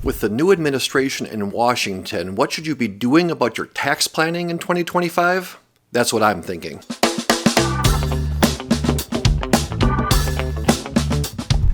With the new administration in Washington, what should you be doing about your tax planning in 2025? That's what I'm thinking.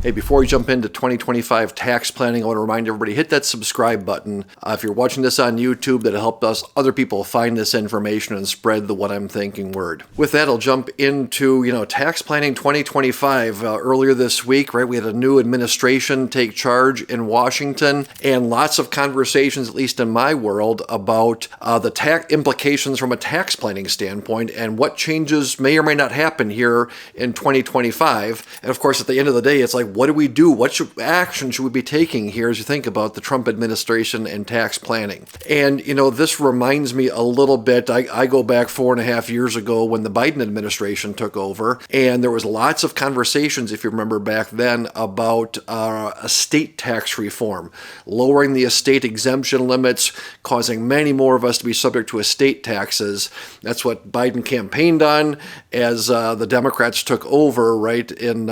Hey, before we jump into 2025 tax planning, I want to remind everybody, hit that subscribe button. If you're watching this on YouTube, that'll help us, other people find this information and spread the what I'm thinking word. With that, I'll jump into, tax planning 2025. Earlier this week, right, we had a new administration take charge in Washington, and lots of conversations, at least in my world, about the tax implications from a tax planning standpoint and what changes may or may not happen here in 2025. And of course, at the end of the day, it's like, what do we do? What action should we be taking here as you think about the Trump administration and tax planning? And, this reminds me a little bit. I go back 4.5 years ago when the Biden administration took over, and there was lots of conversations, if you remember back then, about estate tax reform, lowering the estate exemption limits, causing many more of us to be subject to estate taxes. That's what Biden campaigned on as the Democrats took over, right, in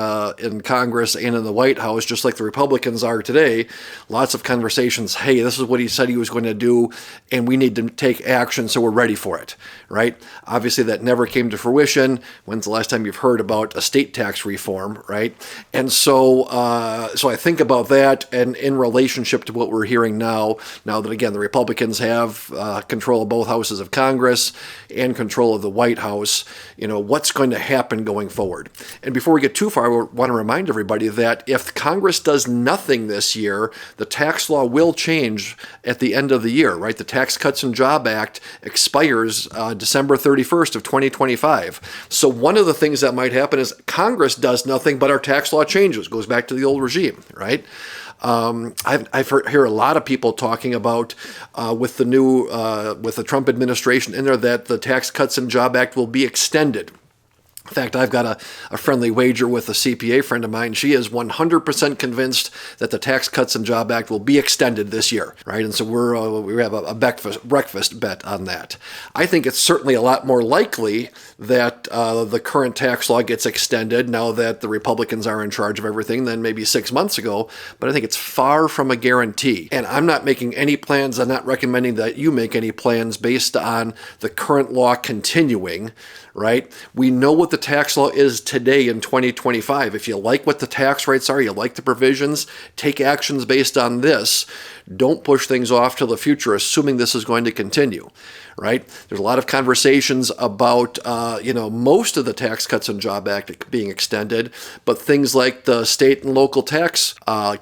Congress and in the White House, just like the Republicans are today. Lots of conversations, hey, this is what he said he was going to do, and we need to take action, so we're ready for it, right? Obviously, that never came to fruition. When's the last time you've heard about estate tax reform, right? And so I think about that, and in relationship to what we're hearing now that, again, the Republicans have control of both houses of Congress and control of the White House, what's going to happen going forward? And before we get too far, I want to remind everybody that if Congress does nothing this year, the tax law will change at the end of the year, right? The Tax Cuts and Jobs Act expires December 31st of 2025. So one of the things that might happen is Congress does nothing, but our tax law changes, goes back to the old regime, right? I've heard a lot of people talking about with the Trump administration in there that the Tax Cuts and Jobs Act will be extended. In fact, I've got a friendly wager with a CPA friend of mine. She is 100% convinced that the Tax Cuts and Jobs Act will be extended this year, right? And so we have a breakfast bet on that. I think it's certainly a lot more likely that the current tax law gets extended now that the Republicans are in charge of everything than maybe 6 months ago, but I think it's far from a guarantee. And I'm not making any plans. I'm not recommending that you make any plans based on the current law continuing, right? We know what the tax law is today in 2025. If you like what the tax rates are, you like the provisions, take actions based on this. Don't push things off to the future, assuming this is going to continue, right? There's a lot of conversations about, most of the Tax Cuts and Jobs Act being extended, but things like the state and local tax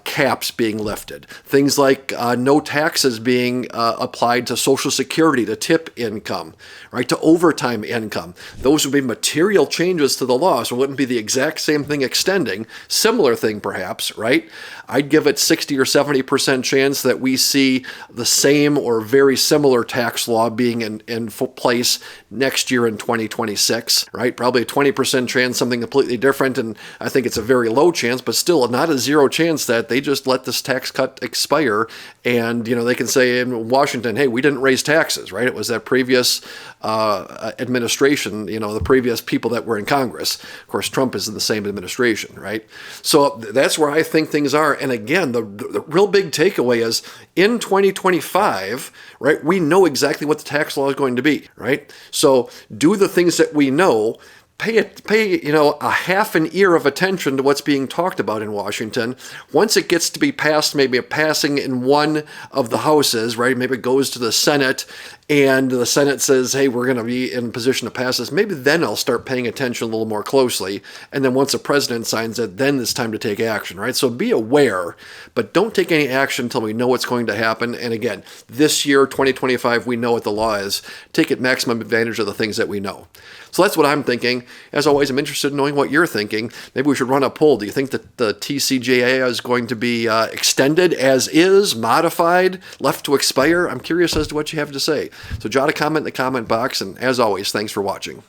caps being lifted, things like no taxes being applied to Social Security, to tip income, right, to overtime income. Those would be material changes to the law, so it wouldn't be the exact same thing extending. Similar thing, perhaps, right? I'd give it 60 or 70% chance that we see the same or very similar tax law being in place next year in 2026, right? Probably a 20% chance something completely different, and I think it's a very low chance, but still not a zero chance that they just let this tax cut expire, and they can say in Washington, hey, we didn't raise taxes, right? It was that previous administration, the previous people that were in Congress. Of course, Trump is in the same administration, right? So that's where I think things are. And again, the real big takeaway is in 2025, right, we know exactly what the tax law is going to be, right? So do the things that we know. Pay a half an ear of attention to what's being talked about in Washington. Once it gets to be passed, maybe passing in one of the houses, right? Maybe it goes to the Senate, and the Senate says, hey, we're going to be in position to pass this. Maybe then I'll start paying attention a little more closely. And then once the president signs it, then it's time to take action, right? So be aware, but don't take any action until we know what's going to happen. And again, this year, 2025, we know what the law is. Take it maximum advantage of the things that we know. So that's what I'm thinking. As always, I'm interested in knowing what you're thinking. Maybe we should run a poll. Do you think that the TCJA is going to be extended as is, modified, left to expire? I'm curious as to what you have to say. So jot a comment in the comment box, and as always, thanks for watching.